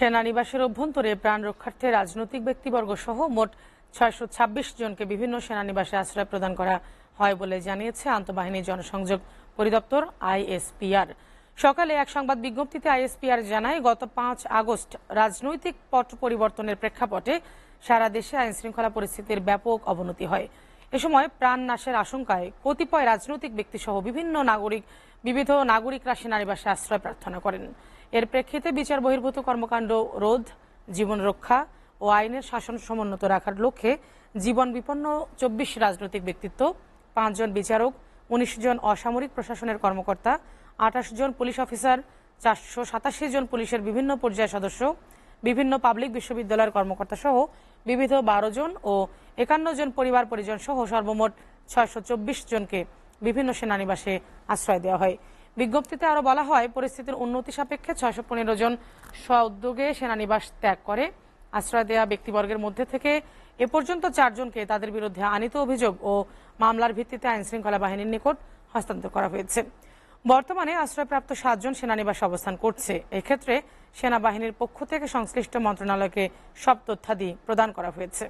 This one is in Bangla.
সেনানিবাসের অভ্যন্তরে প্রাণ রক্ষার্থে রাজনৈতিক ব্যক্তিবর্গ সহ মোট ৬২৬ জনকে বিভিন্ন সেনানিবাসে আশ্রয় প্রদান করা হয় বলে জানিয়েছে আন্তঃবাহিনী জনসংযোগ পরিদপ্তর আইএসপিআর। সকালে এক সংবাদ বিজ্ঞপ্তিতে আইএসপিআর জানায়, গত ৫ আগস্ট রাজনৈতিক পট পরিবর্তনের প্রেক্ষাপটে সারা দেশে আইনশৃঙ্খলা পরিস্থিতির ব্যাপক অবনতি হয়। এ সময় প্রাণ নাশের আশঙ্কায় কতিপয় রাজনৈতিক ব্যক্তিসহ বিবিধ নাগরিকরা সেনানিবাসে আশ্রয় প্রার্থনা করেন। এর প্রেক্ষিতে বিচার বহির্ভূত কর্মকাণ্ড রোধ, জীবন রক্ষা ও আইনের শাসন সমুন্নত রাখার লক্ষ্যে জীবন বিপন্ন ২৪ রাজনৈতিক ব্যক্তিত্ব, ৫ জন বিচারক, ১৯ জন অসামরিক প্রশাসনের কর্মকর্তা, ২৮ জন পুলিশ অফিসার, ৪৮৭ জন পুলিশের বিভিন্ন পর্যায়ের সদস্য, বিভিন্ন পাবলিক বিশ্ববিদ্যালয়ের কর্মকর্তা সহ বিবিধ ১২ জন ও ৫১ জন পরিবার পরিজন সহ সর্বমোট ৬২৪ জনকে বিভিন্ন সেনানিবাসে আশ্রয় দেওয়া হয়। বিজ্ঞপ্তিতে আরও বলা হয়, পরিস্থিতির উন্নতি সাপেক্ষে ৬১৫ জন স্ব-উদ্যোগে সেনানিবাস ত্যাগ করে। আশ্রয় দেওয়া ব্যক্তিবর্গের মধ্যে থেকে এ পর্যন্ত ৪ জনকে তাদের বিরুদ্ধে আনীত অভিযোগ ও মামলার ভিত্তিতে আইনশৃঙ্খলা বাহিনীর নিকট হস্তান্তর করা হয়েছে। বর্তমানে আশ্রয়প্রাপ্ত ৭ জন সেনানিবাসে অবস্থান করছে। এক্ষেত্রে সেনাবাহিনীর পক্ষ থেকে সংশ্লিষ্ট মন্ত্রণালয়কে সব তথ্যাদি প্রদান করা হয়েছে।